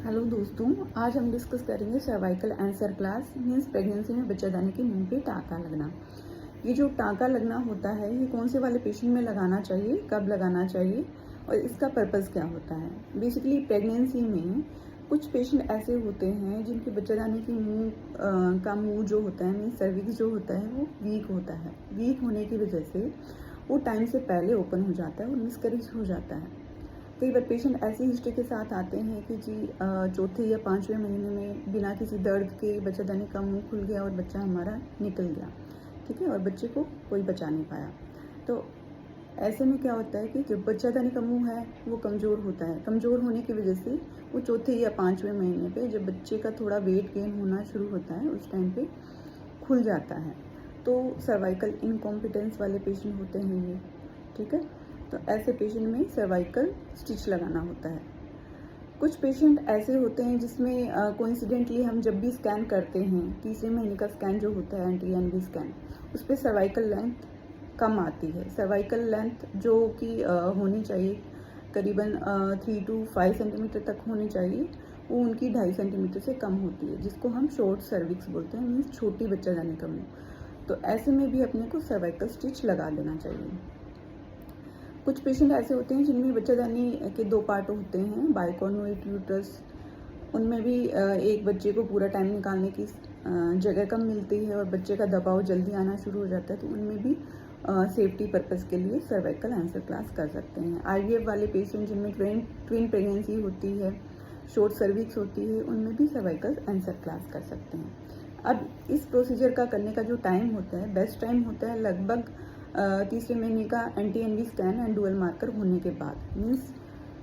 Hello दोस्तों, आज हम डिस्कस करेंगे सर्वाइकल एंड सर्कलास मीन्स प्रेगनेंसी में बच्चेदानी के मुंह पे टाँका लगना। ये जो टाँका लगना होता है ये कौन से वाले पेशेंट में लगाना चाहिए, कब लगाना चाहिए और इसका पर्पज़ क्या होता है। बेसिकली प्रेगनेंसी में कुछ पेशेंट ऐसे होते हैं जिनके बच्चेदानी की मुंह जो होता है मीन्स सर्विक्स जो होता है वो वीक होता है। वीक होने की वजह से वो टाइम से पहले ओपन हो जाता है और मिसकैरेज हो जाता है। कई बार पेशेंट ऐसी हिस्ट्री के साथ आते हैं कि जी चौथे या पाँचवें महीने में बिना किसी दर्द के बच्चेदानी का मुंह खुल गया और बच्चा हमारा निकल गया, ठीक है, और बच्चे को कोई बचा नहीं पाया। तो ऐसे में क्या होता है कि जो बच्चेदानी का मुंह है वो कमज़ोर होता है। कमज़ोर होने की वजह से वो चौथे या पाँचवें महीने पे जब बच्चे का थोड़ा वेट गेन होना शुरू होता है उस टाइम पे खुल जाता है। तो सर्वाइकल इनकॉम्पिटेंस वाले पेशेंट होते हैं ये, ठीक है। तो ऐसे पेशेंट में सर्वाइकल स्टिच लगाना होता है। कुछ पेशेंट ऐसे होते हैं जिसमें कोइंसिडेंटली हम जब भी स्कैन करते हैं, तीसरे महीने का स्कैन जो होता है एंटी-एनवी स्कैन, उस पर सर्वाइकल लेंथ कम आती है। सर्वाइकल लेंथ जो कि होनी चाहिए करीबन 3 to 5 सेंटीमीटर तक होनी चाहिए, वो उनकी 2.5 सेंटीमीटर से कम होती है, जिसको हम शॉर्ट सर्विक्स बोलते हैं, मीन्स छोटी बच्चेदानी का मुंह। तो ऐसे में भी अपने को सर्वाइकल स्टिच लगा देना चाहिए। कुछ पेशेंट ऐसे होते हैं जिनमें बच्चेदानी के 2 पार्ट होते हैं, बाइकॉर्नुएट यूट्रस। उनमें भी एक बच्चे को पूरा टाइम निकालने की जगह कम मिलती है और बच्चे का दबाव जल्दी आना शुरू हो जाता है। तो उनमें भी सेफ्टी पर्पज़ के लिए सर्वाइकल आंसर क्लास कर सकते हैं। आईवीएफ वाले पेशेंट जिनमें ट्विन प्रेगनेंसी होती है, शॉर्ट सर्विक्स होती है, उनमें भी सर्वाइकल आंसर क्लास कर सकते हैं। अब इस प्रोसीजर का करने का जो टाइम होता है, बेस्ट टाइम होता है लगभग तीसरे महीने का anti-N V scan and dual marker होने के बाद, मीन्स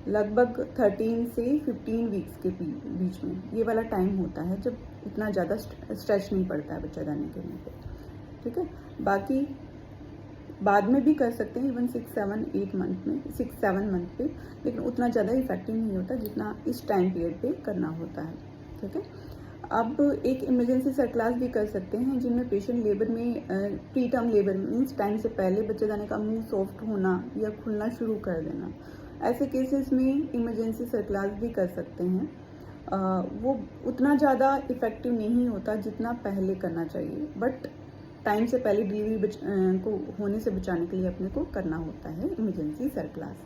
लगभग 13 से 15 वीक्स के बीच में ये वाला टाइम होता है जब इतना ज़्यादा स्ट्रेच नहीं पड़ता है बच्चेदानी के मुंह पे, ठीक है। बाकी बाद में भी कर सकते हैं, इवन 6-7 मंथ पे, लेकिन उतना ज़्यादा इफेक्टिव नहीं होता जितना इस टाइम पीरियड पे करना होता है, ठीक है। अब एक इमरजेंसी सर्कलास भी कर सकते हैं जिनमें पेशेंट लेबर में pre term labour means time से पहले बच्चेदानी का मुंह सॉफ्ट होना या खुलना शुरू कर देना। ऐसे केसेस में इमरजेंसी सर्कलास भी कर सकते हैं। वो उतना ज़्यादा इफ़ेक्टिव नहीं होता जितना पहले करना चाहिए, बट टाइम से पहले डिलीवरी को होने से बचाने के लिए अपने को करना होता है इमरजेंसी सर्कलास,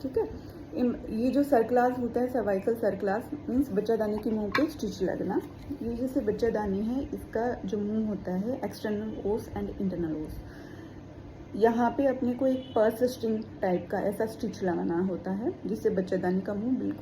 ठीक है। ये जो सर्कलास होता है सर्वाइकल सर्कलास मीन्स बच्चेदानी के मुंह पे स्टिच लगना। ये जैसे बच्चेदानी है, इसका जो मुंह होता है एक्सटर्नल ओस एंड इंटरनल ओस, यहाँ पे अपने को एक पर्स स्ट्रिंग टाइप का ऐसा स्टिच लगाना होता है जिससे बच्चेदानी का मुंह बिल्कुल